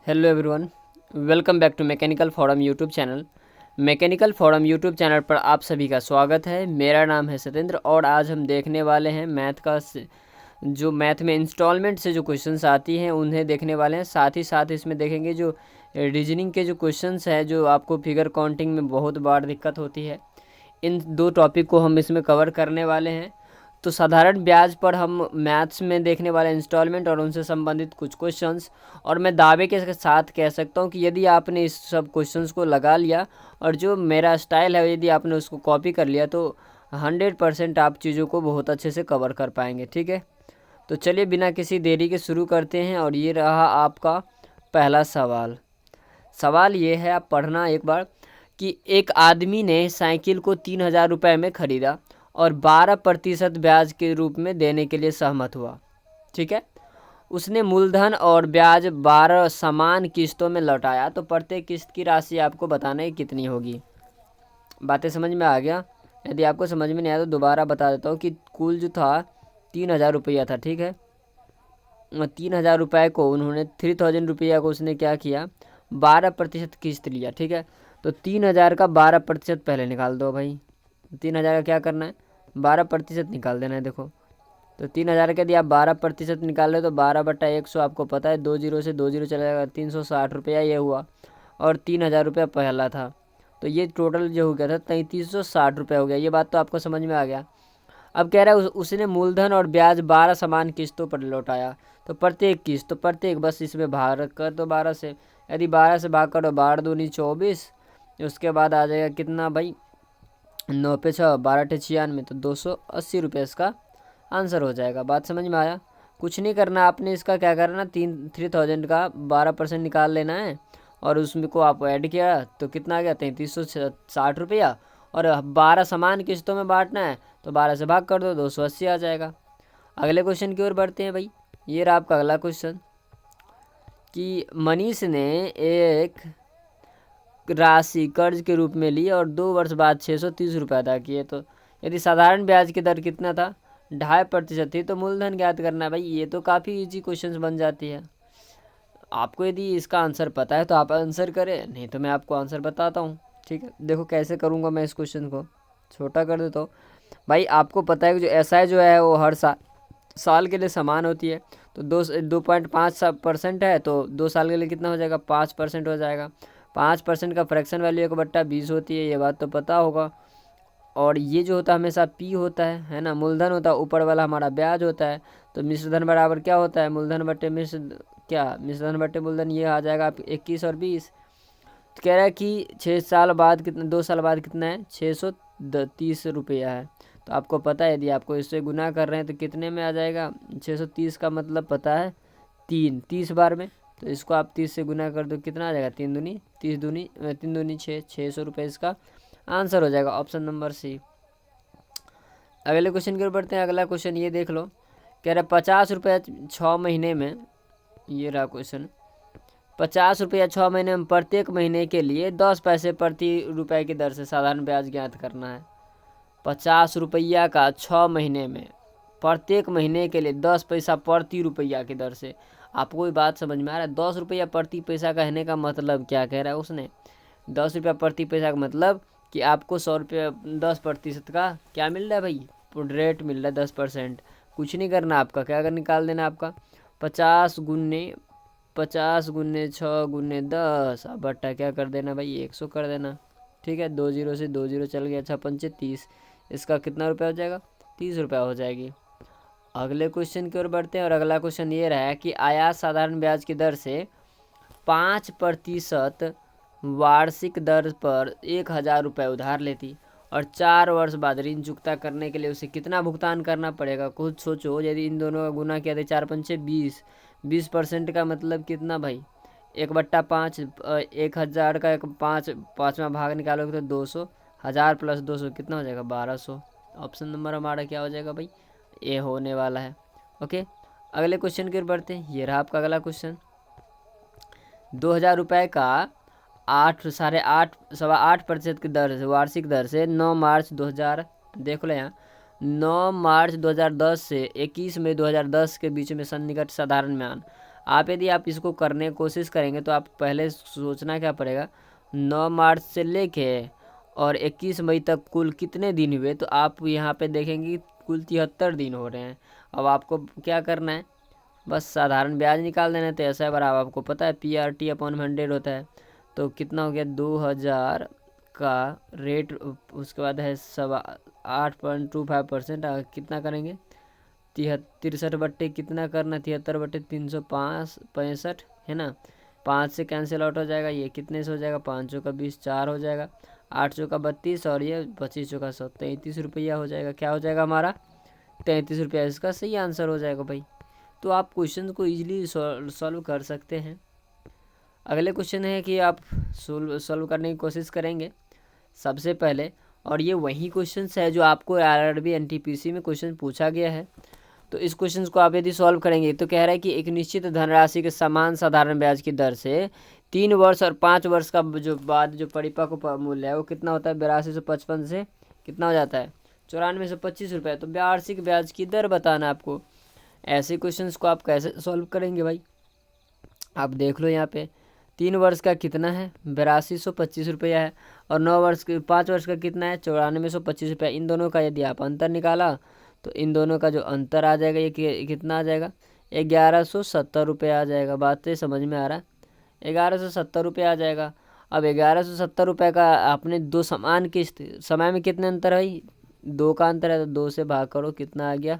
Hello everyone, welcome back to mechanical forum YouTube channel. Mechanical forum YouTube channel पर आप सभी का स्वागत है। मेरा नाम है सत्येंद्र और आज हम देखने वाले हैं जो मैथ में इंस्टॉलमेंट से जो क्वेश्चंस आती हैं उन्हें देखने वाले हैं। साथ ही साथ इसमें देखेंगे जो रीजनिंग के जो क्वेश्चंस हैं जो आपको फिगर काउंटिंग में बहुत बार दिक्कत होती है। इन दो टॉपिक को हम इसमें कवर करने वाले हैं। तो साधारण ब्याज पर हम मैथ्स में देखने वाले इंस्टॉलमेंट और उनसे संबंधित कुछ क्वेश्चंस, और मैं दावे के साथ कह सकता हूं कि यदि आपने इस सब क्वेश्चंस को लगा लिया और जो मेरा स्टाइल है यदि आपने उसको कॉपी कर लिया तो 100% आप चीज़ों को बहुत अच्छे से कवर कर पाएंगे। ठीक है, तो चलिए बिना किसी देरी के शुरू करते हैं। और ये रहा आपका पहला सवाल। सवाल ये है, आप पढ़ना एक बार, कि एक आदमी ने साइकिल को 3,000 रुपये में ख़रीदा और 12% ब्याज के रूप में देने के लिए सहमत हुआ। ठीक है, उसने मूलधन और ब्याज 12 समान किस्तों में लौटाया, तो प्रत्येक किस्त की राशि आपको बताना है कितनी होगी। बातें समझ में आ गया? यदि आपको समझ में नहीं आया तो दोबारा बता देता हूँ कि कुल जो था 3,000 रुपया था। ठीक है, 3,000 रुपये को उन्होंने 3,000 रुपया को उसने क्या किया, 12% किस्त लिया। ठीक है, तो 3,000 का 12% पहले निकाल दो भाई। 3,000 का क्या करना है, 12% निकाल देना है। देखो, तो 3,000 का यदि आप 12% निकाल रहे तो 12/100 आपको पता है, 2 जीरो से 2 जीरो चला जाएगा, 360 रुपया ये हुआ। और 3,000 रुपया पहला था, तो ये टोटल जो हो गया था 3,360 रुपया हो गया। ये बात तो आपको समझ में आ गया। अब कह रहा है उसने मूलधन और ब्याज 12 समान किस्तों पर लौटाया, तो प्रत्येक किस्त, तो प्रत्येक बस इसमें भाग कर दो 12 से। यदि 12 से भाग करो 12 दूनी 24, उसके बाद आ जाएगा कितना भाई, 9 पे 6, 12 टे 96, तो 280 रुपये इसका आंसर हो जाएगा। बात समझ में आया? कुछ नहीं करना आपने, इसका क्या करना, 3,000 का 12% निकाल लेना है और उसमें को आप ऐड किया तो कितना आ गया, 3,360 रुपया। और 12 समान किस्तों में बांटना है तो 12 से भाग कर दो, 280 आ जाएगा। अगले क्वेश्चन की ओर बढ़ते हैं भाई। ये रहा आपका अगला क्वेश्चन, कि मनीष ने एक राशि कर्ज के रूप में ली और 2 वर्ष बाद 630 रुपये अदा किए, तो यदि साधारण ब्याज की दर कितना था, 2.5% थी, तो मूलधन ज्ञात करना है भाई। ये तो काफ़ी इजी क्वेश्चन बन जाती है। आपको यदि इसका आंसर पता है तो आप आंसर करें, नहीं तो मैं आपको आंसर बताता हूँ। ठीक है, देखो कैसे करूँगा मैं। इस क्वेश्चन को छोटा कर देता हूँ भाई। आपको पता है कि जो एसआई जो है वो हर साल के लिए समान होती है, तो 2.5% है, तो 2 साल के लिए कितना हो जाएगा, 5% हो जाएगा। 5% का फ्रैक्शन वैल्यू 1/20 होती है, ये बात तो पता होगा। और ये जो होता है हमेशा पी होता है ना, मूलधन होता है, ऊपर वाला हमारा ब्याज होता है। तो मिश्रधन बराबर क्या होता है, मूलधन बटे मिश्रधन बटे मूलधन, ये आ जाएगा 21 और 20। तो कह रहा है कि 6 साल बाद कितना, 2 साल बाद कितना है, 630 रुपया है। तो आपको पता है यदि आपको इससे गुना कर रहे हैं तो कितने में आ जाएगा, 630 का मतलब पता है 30 बार में, तो इसको आप 30 से गुना कर दो, कितना आ जाएगा, 3 दूनी 30 दूनी 3 दूनी 600 रुपये इसका आंसर हो जाएगा, ऑप्शन नंबर सी। अगले क्वेश्चन की ओर बढ़ते हैं। अगला क्वेश्चन ये देख लो, कह रहा है 50 रुपये 6 महीने में, ये रहा क्वेश्चन, 50 रुपया 6 महीने में प्रत्येक महीने के लिए 10 पैसे प्रति रुपये की दर से साधारण ब्याज ज्ञात करना है। 50 रुपया का 6 महीने में प्रत्येक महीने के लिए 10 पैसा प्रति रुपया की दर से। आपको कोई बात समझ में आ रहा है? 10 रुपया प्रति पैसा कहने का मतलब क्या कह रहा है उसने, 10 रुपया प्रति पैसा का मतलब कि आपको 100 रुपया 10% का क्या मिल रहा है भाई, रेट मिल रहा है 10%। कुछ नहीं करना आपका, क्या कर निकाल देना आपका, 50 गुने 6 गुने 10, अब बट्टा क्या कर देना भाई, 100 कर देना। ठीक है, 2 जीरो से 2 जीरो चल गया, 6 30, इसका कितना रुपया हो जाएगा, 30 रुपया हो जाएगी। अगले क्वेश्चन की ओर बढ़ते हैं। और अगला क्वेश्चन ये रहा है कि आयात साधारण ब्याज की दर से 5% वार्षिक दर पर 1,000 रुपये उधार लेती और 4 वर्ष बाद ऋण चुकता करने के लिए उसे कितना भुगतान करना पड़ेगा। खुद सोचो, यदि इन दोनों का गुना किया तो 4 पंचे 20, 20% का मतलब कितना भाई, 1/5, 1,000 का 5वां भाग निकालोगे तो 200, 1,000 प्लस 200 कितना हो जाएगा, 1,200। ऑप्शन नंबर हमारा क्या हो जाएगा भाई, ए होने वाला है। ओके, अगले क्वेश्चन की ओर बढ़ते हैं। ये रहा आपका अगला क्वेश्चन, 2,000 रुपये का 8.8% की दर से, वार्षिक दर से 9 मार्च 2000, देख लो यहाँ, 9 मार्च 2010 से 21 मई 2010 के बीच में सन्निकट साधारण म्यान आप यदि आप इसको करने की कोशिश करेंगे तो आप पहले सोचना क्या पड़ेगा, 9 मार्च से लेके और 21 मई तक कुल कितने दिन हुए, तो आप यहाँ पे देखेंगे कि कुल 73 दिन हो रहे हैं। अब आपको क्या करना है, बस साधारण ब्याज निकाल देना है। तो ऐसा बराबर आपको पता है PRT/100 होता है, तो कितना हो गया 2000 का रेट, उसके बाद है 8.25%। कितना करेंगे 63 बट्टे कितना करना, 73/365 है ना। 5 से कैंसिल आउट हो जाएगा, ये कितने से हो जाएगा, 5 चौका 20, 4 हो जाएगा, 8 चौका 32 और ये 25 चौका 100, 33 रुपया हो जाएगा। क्या हो जाएगा हमारा 33 रुपया, इसका सही आंसर हो जाएगा भाई। तो आप क्वेश्चन को ईजिली सॉल्व कर सकते हैं। अगले क्वेश्चन है कि आप सॉल्व करने की कोशिश करेंगे सबसे पहले, और ये वही क्वेश्चन है जो आपको RRB NTPC में क्वेश्चन पूछा गया है। तो इस क्वेश्चन को आप यदि सॉल्व करेंगे तो कह रहा है कि एक निश्चित धनराशि के समान साधारण ब्याज की दर से 3 वर्ष और 5 वर्ष का जो बाद जो परिपक्व मूल्य है वो कितना होता है, 8255 से कितना हो जाता है 9425 रुपये। तो वार्षिक ब्याज की दर बताना आपको। ऐसे क्वेश्चंस को आप कैसे सॉल्व करेंगे भाई, आप देख लो यहाँ पे 3 वर्ष का कितना है 8225 रुपया है, और 5 वर्ष का कितना है 9425 रुपया। इन दोनों का यदि आप अंतर निकाला तो इन दोनों का जो अंतर आ जाएगा ये कितना आ जाएगा 1170 रुपये आ जाएगा। बातें समझ में आ रहा है, 1170 रुपये आ जाएगा। अब 1170 रुपये का आपने दो समान किस्त समय में कितने अंतर है भाई, 2 का अंतर है, तो 2 से भाग करो कितना आ गया,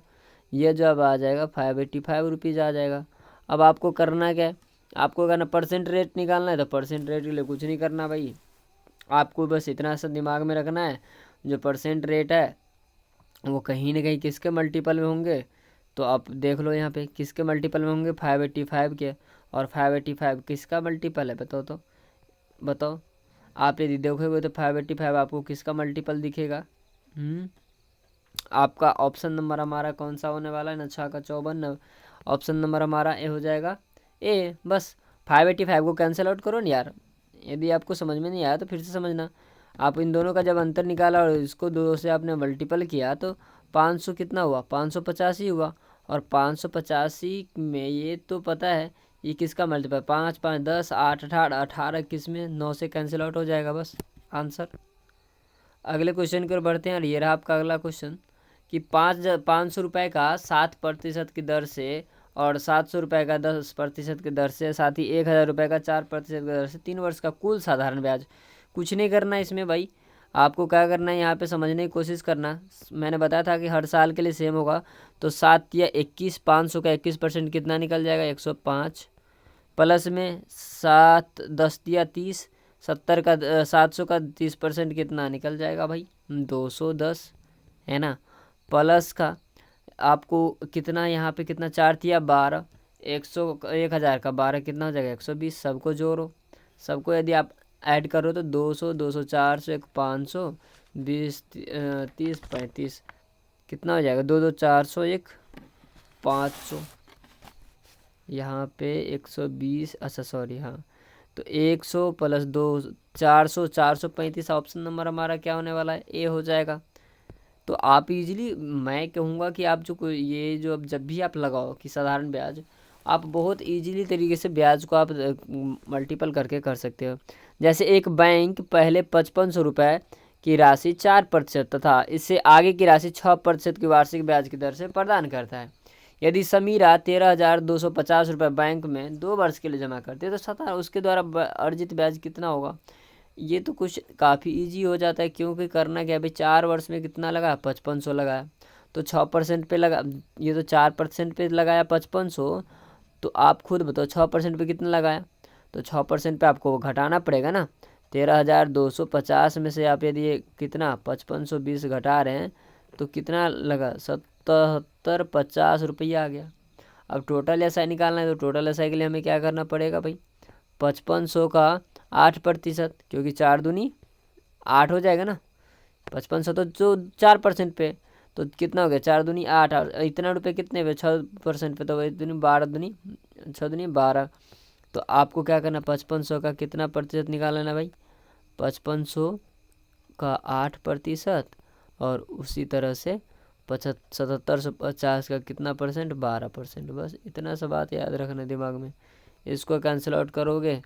ये जो अब आ जाएगा 585 रुपीज़ आ जाएगा। अब आपको करना क्या है, आपको करना परसेंट रेट निकालना है। तो परसेंट रेट के लिए कुछ नहीं करना भाई, आपको बस इतना सा दिमाग में रखना है, जो परसेंट रेट है वो कहीं ना कहीं किसके मल्टीपल में होंगे। तो आप देख लो यहाँ पे किसके मल्टीपल में होंगे 585 के, और 585 किसका मल्टीपल है बताओ, तो बताओ। आप यदि देखोगे तो 585 आपको किसका मल्टीपल दिखेगा, आपका ऑप्शन नंबर हमारा कौन सा होने वाला है, 9 का 54, ऑप्शन नंबर हमारा ए हो जाएगा ए। बस 585 को कैंसिल आउट करो ना यार, यदि आपको समझ में नहीं आया तो फिर से समझना। आप इन दोनों का जब अंतर निकाला और इसको 2 से आपने मल्टीपल किया तो 500 कितना हुआ 585 हुआ, और 585 में ये तो पता है ये किसका मल्टीपल, 5 5 10 8 18 18 किस में 9 से कैंसिल आउट हो जाएगा बस आंसर। अगले क्वेश्चन की ओर बढ़ते हैं, और ये रहा आपका अगला क्वेश्चन कि 500 रुपये का 7% की दर से और 700 रुपये का 10% की दर से, साथ ही 1000 रुपये का 4% की दर से 3 वर्ष का कुल साधारण ब्याज। कुछ नहीं करना इसमें भाई, आपको क्या करना है यहाँ पे समझने की कोशिश करना। मैंने बताया था कि हर साल के लिए सेम होगा, तो 7 या 21, 500 का 21% कितना निकल जाएगा 105, प्लस में 7 10 या 30, 70 का 700 का 30% कितना निकल जाएगा भाई 210 है ना, प्लस का आपको कितना यहाँ पे कितना 4 या 12, 1000 का 12 कितना हो जाएगा 120। सबको जोड़ो, सबको यदि आप ऐड करो तो 200 200 400 1 500 20 30 35 कितना हो जाएगा 2 2 400 1 500, यहाँ पे 120, अच्छा सॉरी हाँ, तो 100 प्लस 2 400 435, ऑप्शन नंबर हमारा क्या होने वाला है ए हो जाएगा। तो आप इजीली, मैं कहूँगा कि आप जो ये जो अब जब भी आप लगाओ कि साधारण ब्याज, आप बहुत इजीली तरीके से ब्याज को आप मल्टीपल करके कर सकते हो। जैसे एक बैंक पहले 5500 रुपये की राशि 4% तथा इससे आगे की राशि 6% की वार्षिक ब्याज की दर से प्रदान करता है। यदि समीरा 13,250 रुपये बैंक में 2 वर्ष के लिए जमा करती है तो सता उसके द्वारा अर्जित ब्याज कितना होगा। ये तो कुछ काफ़ी इजी हो जाता है, क्योंकि करना क्या भाई 4 वर्ष में कितना लगा 5500 लगाया, तो 6% पे लगा, ये तो 4% पे लगाया 5500, तो आप खुद बताओ 6% पे कितना लगाया, तो 6% पे आपको घटाना पड़ेगा ना। 13,250 में से आप यदि कितना 5520 घटा रहे हैं तो कितना लगा 7750 रुपया आ गया। अब टोटल एसआई निकालना है, तो टोटल एसआई के लिए हमें क्या करना पड़ेगा भाई 5500 का 8%, क्योंकि 4 दूनी 8 हो जाएगा ना, 5500 तो जो 4% पे, तो कितना हो गया 4 दूनी 8, इतना रुपये कितने पे 6% पे, तो वही दूनी 12 दूनी 6 दूनी 12। तो आपको क्या करना 5500 का कितना प्रतिशत निकालना भाई 5500 का 8%, और उसी तरह से 7750 का कितना परसेंट, 12%। बस इतना सा बात याद रखना दिमाग में। इसको कैंसिल आउट करोगे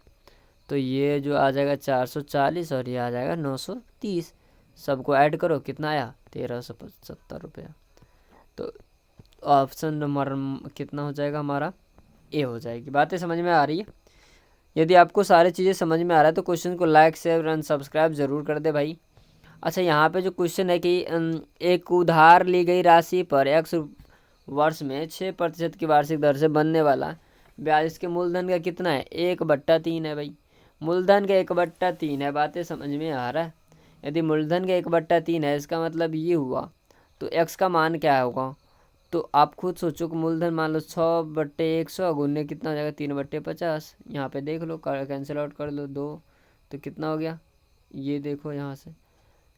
तो ये जो आ जाएगा 440 और ये आ जाएगा 930। सबको ऐड करो, कितना आया, 1370 रुपया। तो ऑप्शन नंबर कितना हो जाएगा हमारा, ए हो जाएगी। बातें समझ में आ रही है? यदि आपको सारी चीज़ें समझ में आ रहा है तो क्वेश्चन को लाइक शेयर एंड सब्सक्राइब ज़रूर कर दे भाई। अच्छा, यहाँ पे जो क्वेश्चन है कि एक उधार ली गई राशि पर x वर्ष में 6% की वार्षिक दर से बनने वाला ब्याज इसके मूलधन का कितना है, 1/3 है भाई। मूलधन का 1/3 है। बातें समझ में आ रहा है? यदि मूलधन का 1/3 है, इसका मतलब ये हुआ तो x का मान क्या होगा, तो आप खुद सोचो कि मूलधन मान लो 100/100 गुने कितना हो जाएगा, 3/50। यहाँ पे देख लो, कैंसिल आउट कर लो 2, तो कितना हो गया, ये देखो यहाँ से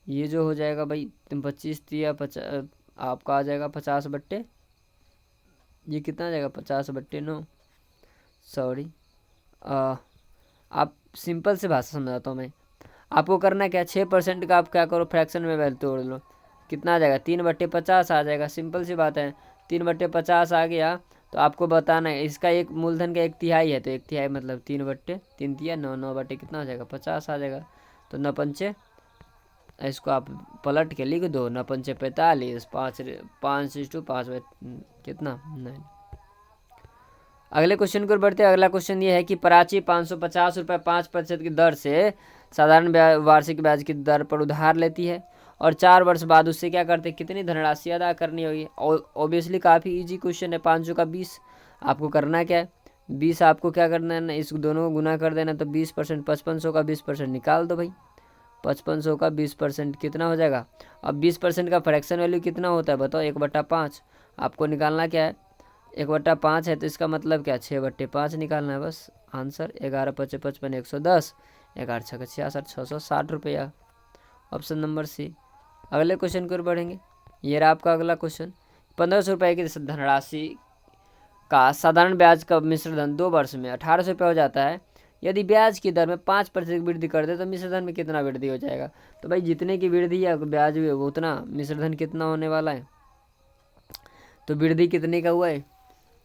ये जो हो जाएगा भाई 25 या 50, आपका आ जाएगा 50/, ये कितना आ जाएगा 50/9। सॉरी, आप सिंपल से भाषा समझाता हूँ मैं। आपको करना क्या, 6% का आप क्या करो, फ्रैक्शन में वैल्यू तोड़ लो, कितना आ जाएगा 3/50 आ जाएगा। सिंपल सी बात है, 3/50 आ गया तो आपको बताना है इसका एक मूलधन का 1/3 है, तो 1/3 मतलब 3/3 दिया 9 कितना हो जाएगा 50 आ जाएगा। तो 9×5, इसको आप पलट के लिख दो, 9×5 45, 5:5 कितना 9। अगले क्वेश्चन की ओर बढ़ते हैं। अगला क्वेश्चन ये है कि प्राची 550 रुपये 5% की दर से साधारण वार्षिक ब्याज की दर पर उधार लेती है और 4 वर्ष बाद उससे क्या करते हैं, कितनी धनराशि अदा करनी होगी। ऑब्वियसली काफ़ी इजी क्वेश्चन है। 500 का 20, आपको करना क्या है, 20 आपको क्या करना है ना, इस दोनों को गुना कर देना, तो 20%, 5500 का 20% निकाल दो भाई। 5500 का 20% कितना हो जाएगा। अब 20% का फ्रैक्शन वैल्यू कितना होता है बताओ, 1/5। आपको निकालना क्या है, 1/5 है तो इसका मतलब क्या, 6/5 निकालना है बस। आंसर 11×5 = 55, 110, 11×6 = 66, 660 रुपया। Option number C. अगले क्वेश्चन की ओर बढ़ेंगे। ये रहा आपका अगला क्वेश्चन। 1500 रुपये की धनराशि का साधारण ब्याज का मिश्र धन 2 वर्ष में 1800 रुपये हो जाता है। यदि ब्याज की दर में 5% की वृद्धि कर दे तो मिश्र धन में कितना वृद्धि हो जाएगा। तो भाई जितने की वृद्धि है ब्याज भी वो उतना मिश्र धन कितना होने वाला है। तो वृद्धि कितने का हुआ है,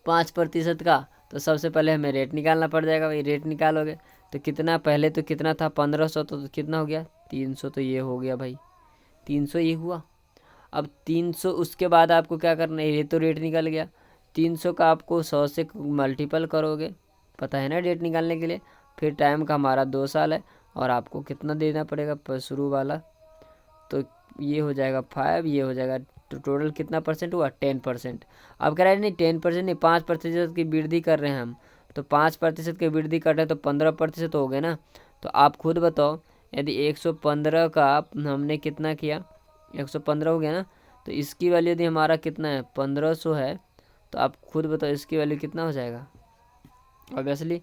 5% का। तो सबसे पहले हमें रेट निकालना पड़ जाएगा भाई। रेट निकालोगे तो कितना, पहले तो कितना था 1500, तो कितना हो गया 300, तो ये हो गया भाई 300 ये हुआ। अब 300 उसके बाद आपको क्या करना है, ये तो रेट निकल गया। 300 का आपको 100 से मल्टीपल करोगे, पता है ना रेट निकालने के लिए। फिर टाइम का हमारा 2 साल है और आपको कितना देना पड़ेगा शुरू वाला, तो ये हो जाएगा 5, ये हो जाएगा, तो टोटल कितना परसेंट हुआ 10%। अब कह रहे हैं नहीं 10% नहीं, 5% की वृद्धि कर रहे हैं हम, तो 5% की वृद्धि कर रहे हैं तो 15% हो गए ना। तो आप खुद बताओ, यदि 115 का हमने कितना किया, 115 हो गया ना, तो इसकी वैल्यू यदि हमारा कितना है 1500 है, तो आप खुद बताओ इसकी वैल्यू कितना हो जाएगा। ऑब्वियसली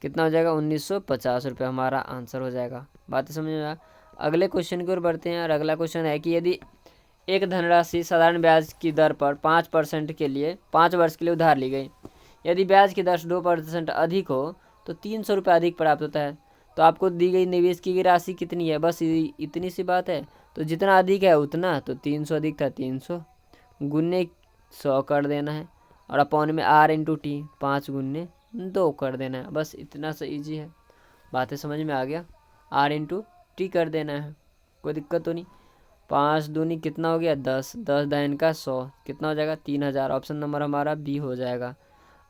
कितना हो जाएगा 1950 रुपये हमारा आंसर हो जाएगा। बातें समझ में आ। अगले क्वेश्चन की ओर बढ़ते हैं और अगला क्वेश्चन है कि यदि एक धनराशि साधारण ब्याज की दर पर 5% के लिए 5 वर्ष के लिए उधार ली गई, यदि ब्याज की दर 2% अधिक हो तो 300 रुपये अधिक प्राप्त होता है। तो आपको दी गई निवेश की गई राशि कितनी है, बस इतनी सी बात है। तो जितना अधिक है उतना, तो 300 अधिक था 300 गुने 100 कर देना है और अपॉन में R×T 5×2 कर देना है। बस इतना सा ईजी है। बातें समझ में आ गया। R×T कर देना है, कोई दिक्कत तो नहीं। 5 दूनी कितना हो गया 10, 10 दाइन का 100 कितना हो जाएगा 3000। ऑप्शन नंबर हमारा बी हो जाएगा।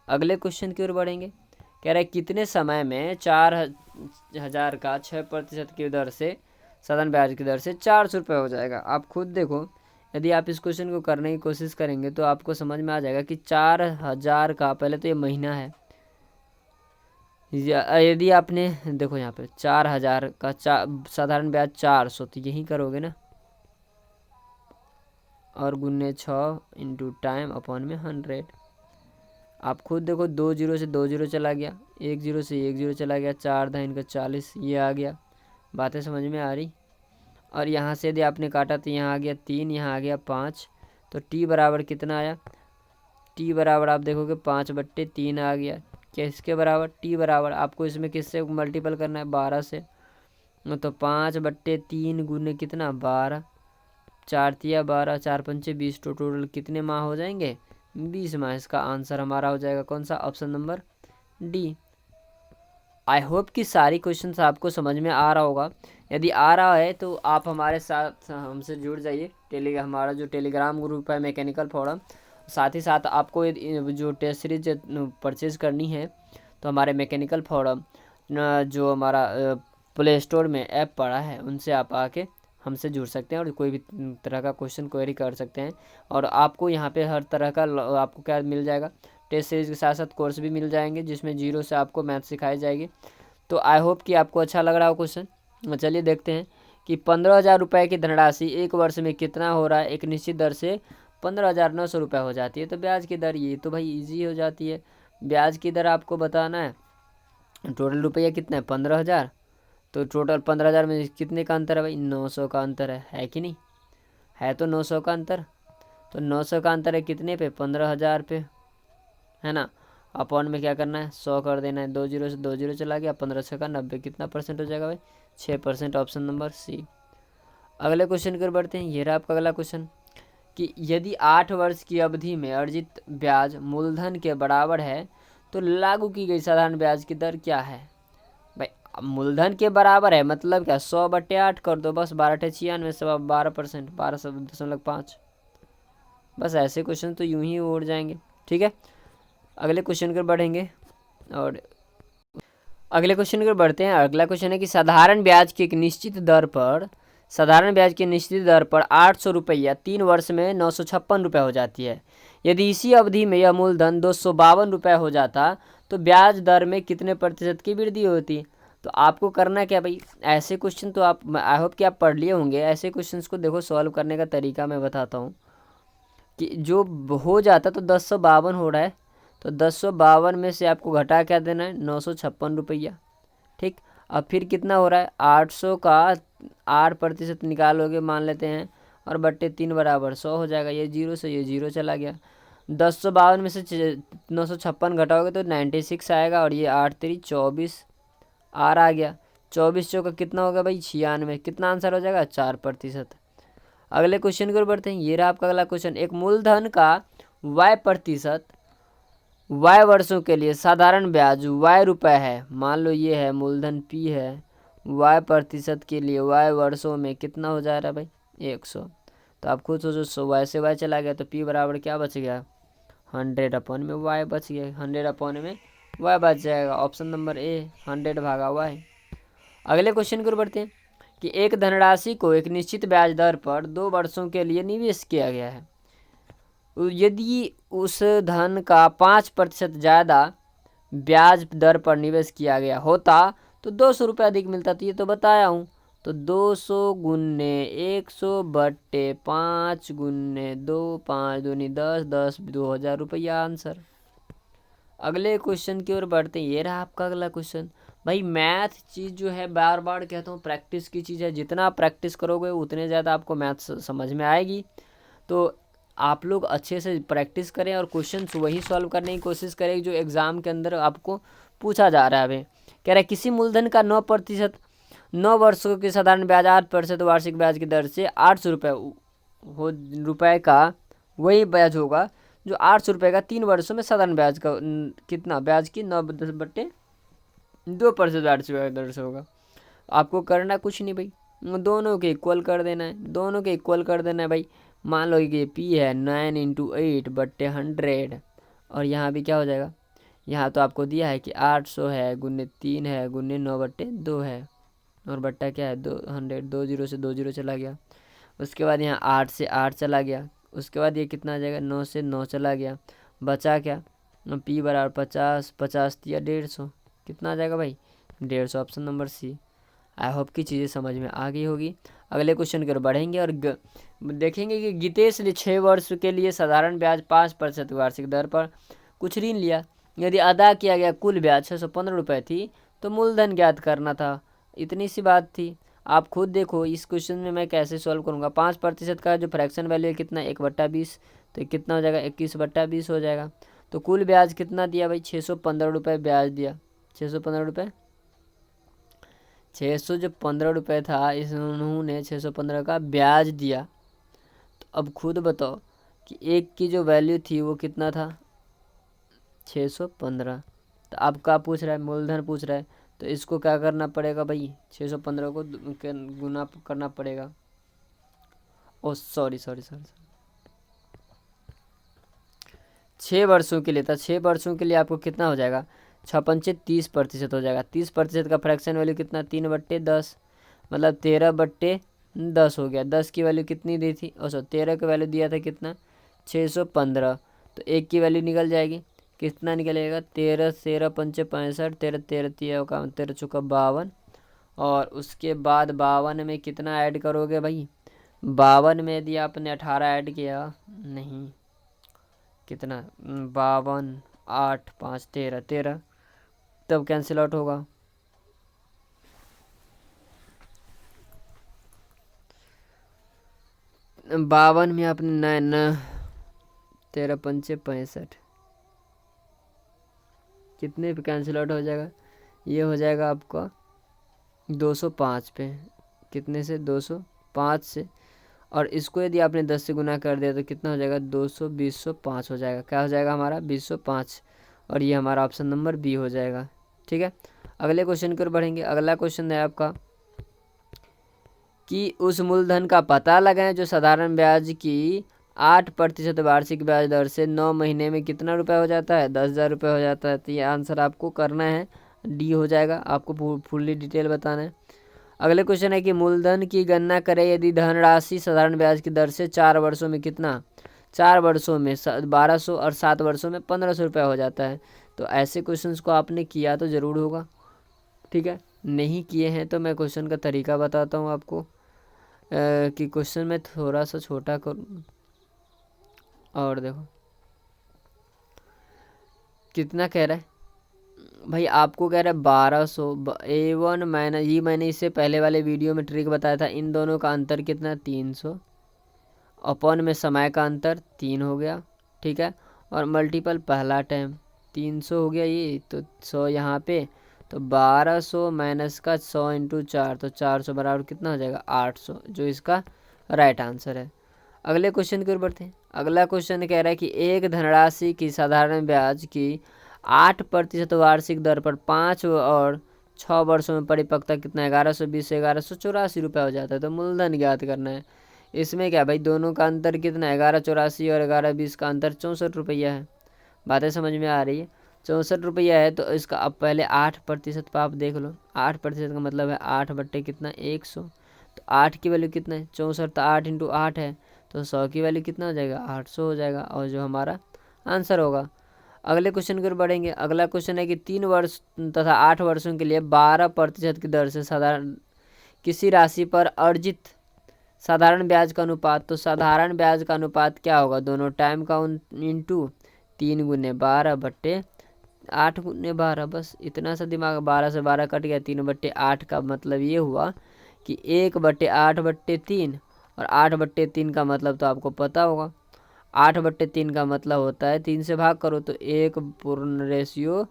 अगले क्वेश्चन की ओर बढ़ेंगे। कह रहा है कितने समय में 4000 का 6% की दर से साधारण ब्याज की दर से 400 रुपये हो जाएगा। आप खुद देखो, यदि आप इस क्वेश्चन को करने की कोशिश करेंगे तो आपको समझ में आ जाएगा कि 4000 का, पहले तो ये महीना है, यदि आपने देखो यहाँ पे 4000 का साधारण ब्याज 400, तो यही करोगे ना, और गुने 6 इंटू टाइम अपॉन में 100। आप खुद देखो 2 जीरो से 2 जीरो चला गया, 1 जीरो से 1 जीरो चला गया, 4 दाइन का 40 ये आ गया। बातें समझ में आ रही। और यहाँ से यदि आपने काटा तो यहाँ आ गया 3, यहाँ आ गया 5, तो टी बराबर कितना आया, टी बराबर आप देखोगे 5/3 आ गया। क्या इसके बराबर, टी बराबर आपको इसमें किससे मल्टीपल करना है 12 से, तो 5/3 गुने कितना 12, 4 तिया 12, 4 पंचे 20, तो टोटल कितने माह हो जाएंगे? 20 माह। इसका आंसर हमारा हो जाएगा कौन सा? Option number D. I hope कि सारी क्वेश्चंस आपको समझ में आ रहा होगा। यदि आ रहा है तो आप हमारे साथ हमसे जुड़ जाइए। हमारा जो टेलीग्राम ग्रुप है मैकेनिकल फोरम, साथ ही साथ आपको जो टेस्ट सीरीज परचेज़ करनी है तो हमारे मैकेनिकल फोरम जो हमारा प्ले स्टोर में ऐप पड़ा है उनसे आप आके हमसे जुड़ सकते हैं और कोई भी तरह का क्वेश्चन क्वेरी कर सकते हैं। और आपको यहाँ पे हर तरह का आपको क्या मिल जाएगा? टेस्ट सीरीज के साथ साथ कोर्स भी मिल जाएंगे जिसमें 0 से आपको मैथ सिखाई जाएगी। तो आई होप कि आपको अच्छा लग रहा हो क्वेश्चन। चलिए देखते हैं कि 15,000 रुपये की धनराशि एक वर्ष में कितना हो रहा है? एक निश्चित दर से 15,900 रुपये हो जाती है। तो ब्याज की दर, ये तो भाई इजी हो जाती है। ब्याज की दर आपको बताना है। टोटल रुपया कितना है? 15,000। तो टोटल 15,000 में कितने का अंतर है भाई? 900 का अंतर है कि नहीं? है तो 900 का अंतर। तो 900 का अंतर है कितने पे? 15,000 पे, है ना। अपॉन में क्या करना है? 100 कर देना है। 2 जीरो से 2 जीरो चला गया। 15 का 90, कितना परसेंट हो जाएगा भाई? 6%। Option number C. अगले क्वेश्चन की ओर बढ़ते हैं। ये रहा आपका अगला क्वेश्चन कि यदि 8 वर्ष की अवधि में अर्जित ब्याज मूलधन के बराबर है तो लागू की गई साधारण ब्याज की दर क्या है? भाई मूलधन के बराबर है मतलब क्या? 100/8 कर दो बस। 12×96 से 12%, 12.5। बस ऐसे क्वेश्चन तो यूं ही उड़ जाएंगे। ठीक है, अगले क्वेश्चन पर बढ़ेंगे और अगले क्वेश्चन की ओर बढ़ते हैं। अगला क्वेश्चन है कि साधारण ब्याज की एक निश्चित दर पर 800 रुपया 3 वर्ष में 956 रुपये हो जाती है। यदि इसी अवधि में यह मूलधन 252 रुपये हो जाता तो ब्याज दर में कितने प्रतिशत की वृद्धि होती? तो आपको करना क्या भाई? ऐसे क्वेश्चन तो आप, आई होप कि आप पढ़ लिए होंगे। ऐसे क्वेश्चंस को देखो सॉल्व करने का तरीका मैं बताता हूँ कि जो हो जाता तो 1052 हो रहा है, तो 1052 में से आपको घटा क्या देना है? 956 रुपया। ठीक, अब फिर कितना हो रहा है? 800 का 8% निकालोगे मान लेते हैं और बट्टे 3 बराबर 100 हो जाएगा। ये 0 से ये 0 चला गया। 1052 में से 956 घटाओगे तो 96 आएगा और ये 8×3 24 आर आ गया। 24 चौका कितना होगा भाई? 96। कितना आंसर हो जाएगा? 4%। अगले क्वेश्चन की ओर बढ़ते हैं। ये रहा आपका अगला क्वेश्चन। एक मूलधन का y वर्षों के लिए साधारण ब्याज y रुपये है। मान लो ये है मूलधन p है। y% के लिए y वर्षों में कितना हो जा रहा है भाई? 100। तो आप खुद सोचो, 100 y से y चला गया तो p बराबर क्या बच गया? 100 में y बच गया। 100 में y बच जाएगा। Option number A, 100/y। अगले क्वेश्चन की ओर बढ़ते हैं कि एक धनराशि को एक निश्चित ब्याज दर पर 2 वर्षों के लिए निवेश किया गया है। यदि उस धन का 5% ज़्यादा ब्याज दर पर निवेश किया गया होता तो 200 रुपये अधिक मिलता। तो ये तो बताया हूँ। तो 200 गुने 100/5 गुने 2, 5 दूनी 10, 10 2000 रुपया आंसर। अगले क्वेश्चन की ओर बढ़ते हैं। ये रहा आपका अगला क्वेश्चन। भाई मैथ चीज़ जो है, बार बार कहता हूँ, प्रैक्टिस की चीज़ है। जितना आप प्रैक्टिस करोगे उतने ज़्यादा आपको मैथ समझ में आएगी। तो आप लोग अच्छे से प्रैक्टिस करें और क्वेश्चंस वही सॉल्व करने की कोशिश करें जो एग्ज़ाम के अंदर आपको पूछा जा रहा है। अभी कह रहा है किसी मूलधन का 9% 9 वर्षों के साधारण ब्याज 8% वार्षिक ब्याज की दर से 800 रुपये का वही ब्याज होगा जो 800 रुपये का 3 वर्षों में साधारण ब्याज का कितना ब्याज की 9/2% 800 रुपये दर से होगा। आपको करना कुछ नहीं भाई, दोनों के इक्वल कर देना है। दोनों के इक्वल कर देना है भाई। मान लो कि p है 9×8/100 और यहाँ भी क्या हो जाएगा? यहाँ तो आपको दिया है कि 800 है गुने 3 है गुने 9/2 है और बट्टा क्या है? 200। 2 जीरो से 2 जीरो चला गया। उसके बाद यहाँ 8 से 8 चला गया। उसके बाद ये कितना आ जाएगा? 9 से 9 चला गया। बचा क्या? p बराबर 50, 50 या 150। कितना आ जाएगा भाई? 150। Option number C. I hope की चीज़ें समझ में आ गई होगी। अगले क्वेश्चन की ओर बढ़ेंगे और देखेंगे कि गीतेश ने 6 वर्ष के लिए साधारण ब्याज 5% वार्षिक दर पर कुछ ऋण लिया। यदि अदा किया गया कुल ब्याज 615 रुपये थी तो मूलधन ज्ञात करना था। इतनी सी बात थी। आप खुद देखो इस क्वेश्चन में मैं कैसे सॉल्व करूँगा। 5% का जो फ्रैक्शन वैल्यू है कितना? 1/20। तो कितना हो जाएगा? 21/20 हो जाएगा। तो कुल ब्याज कितना दिया भाई? 615 रुपये ब्याज दिया। 615 रुपये, 600 जो 15 रुपये था इस उन्होंने 615 का ब्याज दिया। अब खुद बताओ कि एक की जो वैल्यू थी वो कितना था, 615। तो अब क्या पूछ रहा है, मूलधन पूछ रहा है, तो इसको क्या करना पड़ेगा भाई, 615 को गुना करना पड़ेगा। ओ सॉरी सॉरी सॉरी, 6 वर्षों के लिए था, 6 वर्षों के लिए आपको कितना हो जाएगा, 6×5 30% हो जाएगा। 30% का फ्रैक्शन वैल्यू कितना, 3/10, मतलब 13/10 हो गया। 10 की वैल्यू कितनी दी थी, ओ सॉरी 13 की वैल्यू दिया था कितना, 615। तो एक की वैल्यू निकल जाएगी, कितना निकलेगा, 13 13 पंचे 65, 13 13 13 का 13 चौका 52। और उसके बाद 52 में कितना ऐड करोगे भाई, 52 में यदि आपने 18 ऐड किया, नहीं कितना, 52 8 5 13 13, तब कैंसिल आउट होगा। बावन में आपने 9 13 पंचे 65, कितने पे कैंसिल आउट हो जाएगा, ये हो जाएगा आपका 205 पे, कितने से, 205 से। और इसको यदि आपने 10 से गुना कर दिया तो कितना हो जाएगा, 205 हो जाएगा। क्या हो जाएगा हमारा, 205। और ये हमारा ऑप्शन नंबर बी हो जाएगा। ठीक है, अगले क्वेश्चन की ओर बढ़ेंगे। अगला क्वेश्चन है आपका कि उस मूलधन का पता लगाएं जो साधारण ब्याज की 8% वार्षिक ब्याज दर से 9 महीने में कितना रुपया हो जाता है, 10,000 रुपये हो जाता है। तो ये आंसर आपको करना है, डी हो जाएगा। आपको फुल्ली डिटेल बताना है। अगले क्वेश्चन है कि मूलधन की गणना करें यदि धनराशि साधारण ब्याज की दर से 4 वर्षों में कितना, 4 वर्षों में 1200 और 7 वर्षों में 1500 रुपया हो जाता है। तो ऐसे क्वेश्चंस को आपने किया तो ज़रूर होगा। ठीक है, नहीं किए हैं तो मैं क्वेश्चन का तरीका बताता हूँ आपको, कि क्वेश्चन में थोड़ा सा छोटा करूँ। और देखो कितना कह रहा है भाई, आपको कह रहा है 1200 A1 मैंने इससे पहले वाले वीडियो में ट्रिक बताया था। इन दोनों का अंतर कितना, 300, अपन में समय का अंतर 3 हो गया। ठीक है, और मल्टीपल पहला टाइम 300 हो गया, ये तो 100 यहाँ पे, तो 1200 माइनस का 100 इंटू 4, तो 400 बराबर कितना हो जाएगा, 800, जो इसका राइट आंसर है। अगले क्वेश्चन की ओर बढ़ते हैं। अगला क्वेश्चन कह रहा है कि एक धनराशि की साधारण ब्याज की 8% वार्षिक दर पर 5 और 6 वर्षों में परिपक्वता कितना, 1120 से 1184 रुपये हो जाता है। तो मूलधन ज्ञात करना है। इसमें क्या भाई, दोनों का अंतर कितना है, 1184 और 1120 का अंतर 64 रुपया है। बातें समझ में आ रही है, 64 रुपया है। तो इसका अब पहले 8% पर आप देख लो, 8% का मतलब है 8 बट्टे कितना, 100। तो 8 की वैल्यू कितना है, 64, तो 8 इंटू 8 है, तो 100 की वैल्यू कितना हो जाएगा, 800 हो जाएगा, और जो हमारा आंसर होगा। अगले क्वेश्चन की ओर बढ़ेंगे। अगला क्वेश्चन है कि 3 वर्ष तथा 8 वर्षों के लिए 12% की दर से साधारण किसी राशि पर अर्जित साधारण ब्याज का अनुपात। तो साधारण ब्याज का अनुपात क्या होगा, दोनों टाइम का इंटू 3 गुने 12 बट्टे 8 गुने 12, बस इतना सा दिमाग, 12 से 12 कट गया, 3/8 का मतलब ये हुआ कि 1/8/3, और 8/3 का मतलब तो आपको पता होगा, 8/3 का मतलब होता है 3 से भाग करो तो 1 पूर्ण रेशियो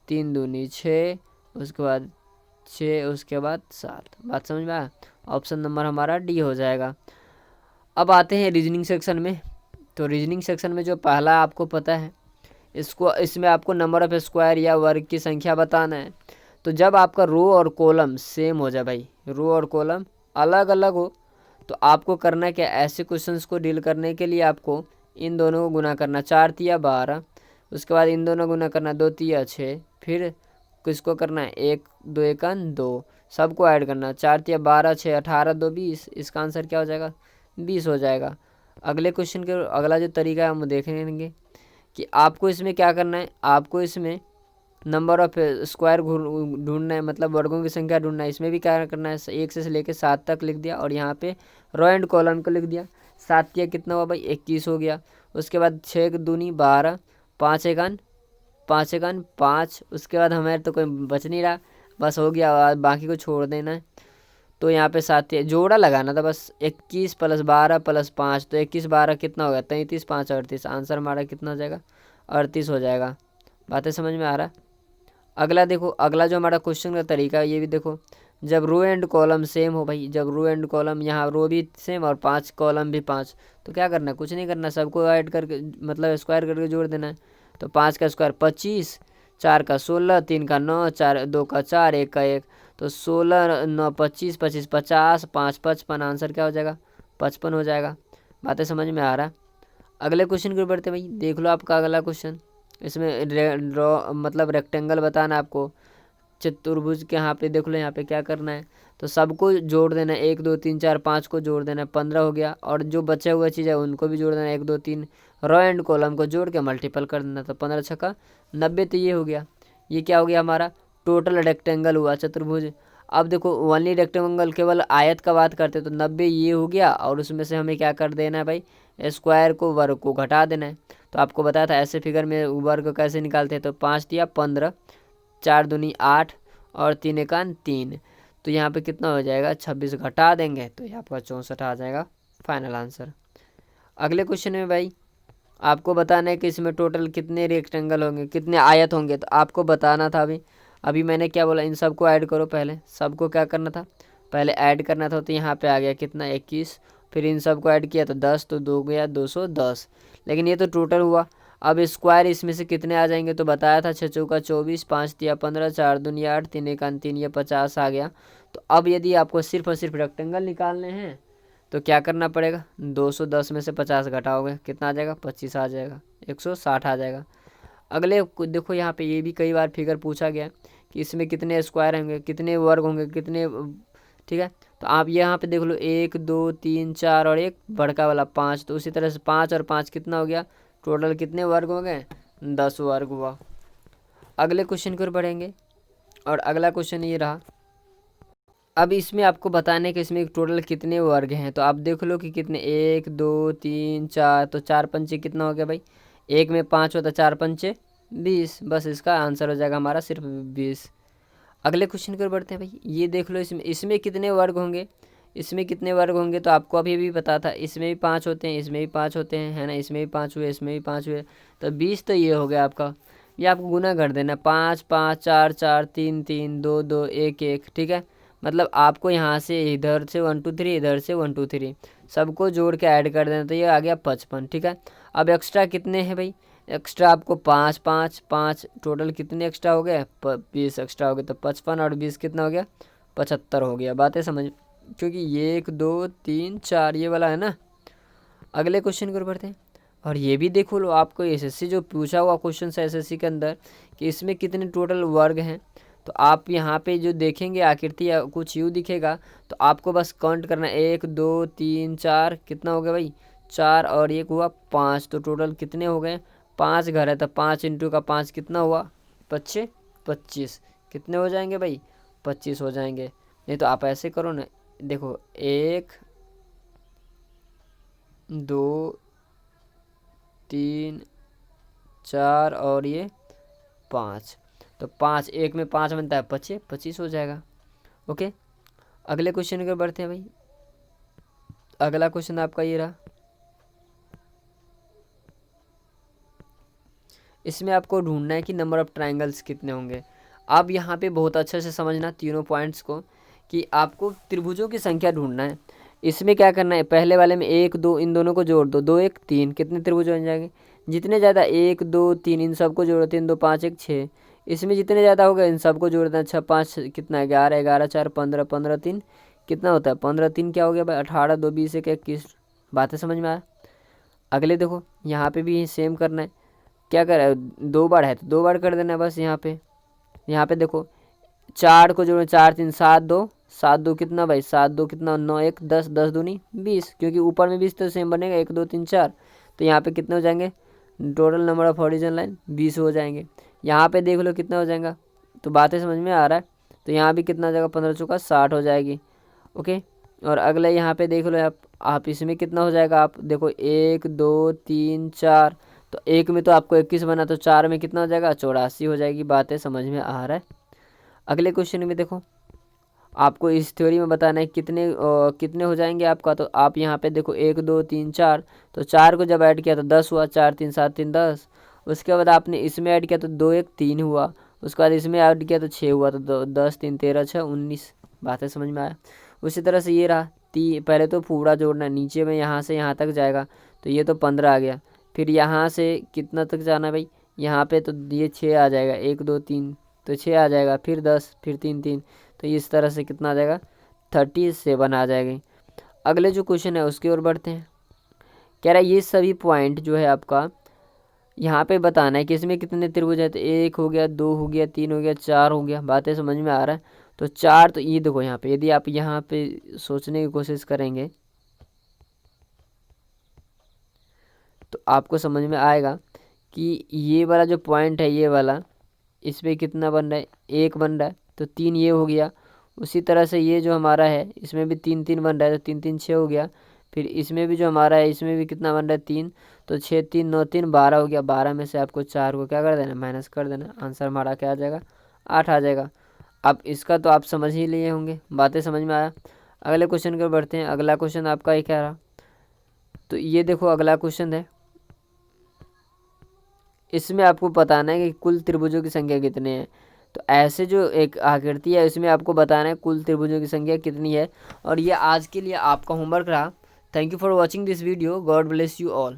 3 दूनी 6, उसके बाद 6, उसके बाद 7। बात समझ में आया, ऑप्शन नंबर हमारा डी हो जाएगा। अब आते हैं रीजनिंग सेक्शन में। तो रीजनिंग सेक्शन में जो पहला आपको पता है, इसमें आपको नंबर ऑफ स्क्वायर या वर्ग की संख्या बताना है। तो जब आपका रो और कॉलम सेम हो जाए भाई, रो और कॉलम अलग अलग हो, तो आपको करना क्या, ऐसे क्वेश्चंस को डील करने के लिए आपको इन दोनों को गुना करना, 4 तिया 12, उसके बाद इन दोनों गुना करना, 2 तिया 6, फिर किसको करना है, 1 2 1 2, सबको ऐड करना, 4 तिया 12 6 18 2 20, इसका आंसर क्या हो जाएगा, 20 हो जाएगा। अगले क्वेश्चन के अगला जो तरीका है हम देखेंगे कि आपको इसमें क्या करना है, आपको इसमें नंबर ऑफ स्क्वायर ढूंढना है, मतलब वर्गों की संख्या ढूंढना है। इसमें भी क्या करना है, 1 से लेकर 7 तक लिख दिया, और यहाँ पे रो एंड कॉलम को लिख दिया। 7 किया कितना हुआ भाई, 21 हो गया। उसके बाद 6 दूनी 12, 5 1 5, उसके बाद हमारे तो कोई बच नहीं रहा, बस हो गया, बाकी को छोड़ देना है। तो यहाँ पे 7 जोड़ा लगाना था बस, 21 + 12 + 5, तो 21 12 कितना हो गया, 33 5 38, आंसर हमारा कितना हो जाएगा, 38 हो जाएगा। बातें समझ में आ रहा है। अगला देखो, अगला जो हमारा क्वेश्चन का तरीका है, ये भी देखो, जब रो एंड कॉलम सेम हो भाई, जब रो एंड कॉलम, यहाँ रो भी सेम और 5 कॉलम भी 5, तो क्या करना है, कुछ नहीं करना, सबको ऐड करके मतलब स्क्वायर करके जोड़ देना है। तो 5 का स्क्वायर 25, 4 का 16, 3 का 9, 4 2 का 4, 1 का 1, तो 16 9 25, 25 50, 5 55, आंसर क्या हो जाएगा, 55 हो जाएगा। बातें समझ में आ रहा है। अगले क्वेश्चन की ओर बढ़ते भाई, देख लो आपका अगला क्वेश्चन। इसमें ड्रॉ मतलब रेक्टेंगल बताना आपको, चतुर्भुज के यहाँ पे देख लो, यहाँ पे क्या करना है, तो सबको जोड़ देना है, 1 2 3 4 5 को जोड़ देना है, 15 हो गया। और जो बचे हुए चीज़ है उनको भी जोड़ देना है, 1 2 3 रो एंड कॉलम को जोड़ के मल्टीपल कर देना, तो 15 छक्का 90, तो ये हो गया। ये क्या हो गया हमारा, टोटल रेक्टेंगल हुआ चतुर्भुज। अब देखो ओनली रेक्टेंगल, केवल आयत का बात करते तो 90 ये हो गया, और उसमें से हमें क्या कर देना है भाई, स्क्वायर को वर्ग को घटा देना है। तो आपको बताया था ऐसे फिगर में वर्ग कैसे निकालते हैं, तो 5 दिया 15, 4 दूनी 8 और 3 एकान 3, तो यहाँ पे कितना हो जाएगा, 26 घटा देंगे तो यहाँ आपका 64 आ जाएगा फाइनल आंसर। अगले क्वेश्चन में भाई आपको बताना है कि इसमें टोटल कितने रेक्टेंगल होंगे, कितने आयत होंगे, तो आपको बताना था। अभी मैंने क्या बोला, इन सबको ऐड करो, पहले सबको क्या करना था, पहले ऐड करना था, तो यहाँ पे आ गया कितना 21, फिर इन सबको ऐड किया तो 10, तो 2 गया 210, लेकिन ये तो टोटल हुआ। अब स्क्वायर इसमें से कितने आ जाएंगे, तो बताया था 6 चौका 24, 5 तिया 15, 4 दूनी 8, 3 एकान 3, ये 50 आ गया। तो अब यदि आपको सिर्फ और सिर्फ रेक्टेंगल निकालने हैं तो क्या करना पड़ेगा, 210 में से 50 घटाओगे, कितना आ जाएगा, 25 आ जाएगा, 160 आ जाएगा। अगले देखो यहाँ पे ये भी कई बार फिगर पूछा गया कि इसमें कितने स्क्वायर होंगे, कितने वर्ग होंगे, कितने, ठीक है। तो आप यहाँ पे देख लो 1 2 3 4 और एक बड़का वाला 5, तो उसी तरह से 5 और 5 कितना हो गया, टोटल कितने वर्ग हो गए, 10 वर्ग हुआ। अगले क्वेश्चन की ओर बढ़ेंगे, और अगला क्वेश्चन ये रहा। अब इसमें आपको बताने कि इसमें टोटल कितने वर्ग हैं, तो आप देख लो कि कितने, 1 2 3 4, तो 4 पंचे कितना हो गया भाई, एक में 5 होता, 4 पंचे 20, बस इसका आंसर हो जाएगा हमारा सिर्फ 20। अगले क्वेश्चन की ओर बढ़ते हैं भाई, ये देख लो इसमें कितने वर्ग होंगे, इसमें कितने वर्ग होंगे, तो आपको अभी भी पता था, इसमें भी 5 होते हैं, इसमें भी 5 होते हैं, है ना, इसमें भी 5 हुए, इसमें भी 5 हुए, तो 20, तो ये हो गया आपका। ये आपको गुना कर देना, 5 5 4 4 3 3 2 2 1 1, ठीक है। मतलब आपको यहाँ से इधर से 1 2 3, इधर से 1 2 3, सबको जोड़ के ऐड कर देना, तो ये आ गया 55, ठीक है। अब एक्स्ट्रा कितने हैं भाई, एक्स्ट्रा आपको 5 5 5, टोटल कितने एक्स्ट्रा हो गए, 20 एक्स्ट्रा हो गए, तो 55 और 20 कितना हो गया, 75 हो गया। बातें समझ, क्योंकि ये 1 2 3 4 ये वाला है ना। अगले क्वेश्चन की ओर बढ़ते हैं, और ये भी देखो लो, आपको एसएससी जो पूछा हुआ क्वेश्चन है एसएससी के अंदर कि इसमें कितने टोटल वर्ग हैं, तो आप यहाँ पे जो देखेंगे आकृति या कुछ यूँ दिखेगा, तो आपको बस काउंट करना, 1 2 3 4, कितना हो गया भाई, 4 और 1 हुआ 5, तो टोटल कितने हो गए, 5 घर है, तो 5 इंटू का 5 कितना हुआ, 25 25, कितने हो जाएंगे भाई, 25 हो जाएंगे। नहीं तो आप ऐसे करो ना, देखो 1 2 3 4 और ये 5, तो 5 1 में 5 बनता है 25, 25 हो जाएगा। ओके, अगले क्वेश्चन की बढ़ते हैं भाई। अगला क्वेश्चन आपका ये रहा, इसमें आपको ढूंढना है कि नंबर ऑफ ट्रायंगल्स कितने होंगे। अब यहाँ पे बहुत अच्छे से समझना तीनों पॉइंट्स को, कि आपको त्रिभुजों की संख्या ढूंढना है। इसमें क्या करना है, पहले वाले में 1 2, इन दोनों को जोड़ दो, 2 1 3, कितने त्रिभुज बन जाएंगे, जितने ज़्यादा 1 2 3, इन सबको जोड़ो, 3 2 5 1 6, इसमें जितने ज़्यादा हो गए इन सबको जोड़ देना, 6 5 कितना है, 11 11 4 15, 15 3 कितना होता है, 15 3 क्या हो गया भाई, 18 2 20 1 21। बातें समझ में आया। अगले देखो यहाँ पे भी सेम करना है, क्या कर रहा है, 2 बार है तो 2 बार कर देना है बस। यहाँ पे देखो 4 को जोड़ो, 4 3 7 2, 7 2 कितना भाई, 7 2 कितना, 9 1 10, 10 दूनी 20, क्योंकि ऊपर में 20 तो सेम बनेगा, 1 2 3 4, तो यहाँ पे कितने हो जाएंगे, total number of horizontal line 20 हो जाएंगे। यहाँ पे देख लो कितना हो जाएगा, तो बातें समझ में आ रहा है। तो यहाँ भी कितना हो जाएगा, 15 चौका 60 हो जाएगी। ओके, और अगले यहाँ पे देख लो आप इसमें कितना हो जाएगा, आप देखो 1 2 3 4, तो एक में तो आपको 21 बना, तो 4 में कितना हो जाएगा, 84 हो जाएगी। बातें समझ में आ रहा है। अगले क्वेश्चन में देखो आपको इस थ्योरी में बताना है कितने हो जाएंगे आपका, तो आप यहाँ पे देखो 1 2 3 4, तो 4 को जब ऐड किया तो 10 हुआ, 4 3 7 3 10। उसके बाद आपने इसमें ऐड किया तो 2 1 3 हुआ, उसके बाद इसमें ऐड किया तो 6 हुआ, तो 10 3 13 6 19। बातें समझ में आया। उसी तरह से ये रहा पहले तो पूरा जोड़ना है, नीचे में यहाँ से यहाँ तक जाएगा तो ये तो 15 आ गया। फिर यहाँ से कितना तक जाना भाई, यहाँ पे तो ये 6 आ जाएगा, 1 2 3 तो 6 आ जाएगा, फिर 10, फिर 3 3 तो इस तरह से कितना आ जाएगा, 37 आ जाएगी। अगले जो क्वेश्चन है उसकी ओर बढ़ते हैं। कह रहा है ये सभी पॉइंट जो है आपका यहाँ पे बताना है कि इसमें कितने त्रिभुज है। तो 1 हो गया, 2 हो गया, 3 हो गया, 4 हो गया। बातें समझ में आ रहा है। तो 4 तो ये देखो यहाँ पे, यदि आप यहाँ पे सोचने की कोशिश करेंगे तो आपको समझ में आएगा कि ये वाला जो पॉइंट है ये वाला, इस पर कितना बन रहा है, 1 बन रहा है तो 3 ये हो गया। उसी तरह से ये जो हमारा है इसमें भी 3 3 बन रहा है तो 3 3 6 हो गया। फिर इसमें भी जो हमारा है इसमें भी कितना बन रहा है, 3 तो 6 3 9 3 12 हो गया। 12 में से आपको 4 को क्या कर देना, माइनस कर देना। आंसर हमारा क्या आ जाएगा, 8 आ जाएगा। अब इसका तो आप समझ ही लिए होंगे, बातें समझ में आया। अगले क्वेश्चन की बढ़ते हैं। अगला क्वेश्चन आपका ये क्या रहा, तो ये देखो अगला क्वेश्चन है, इसमें आपको बताना है कि कुल त्रिभुजों की संख्या कितनी है। तो ऐसे जो एक आकृति है इसमें आपको बताना है कुल त्रिभुजों की संख्या कितनी है। और ये आज के लिए आपका होमवर्क रहा। Thank you for watching this video. God bless you all.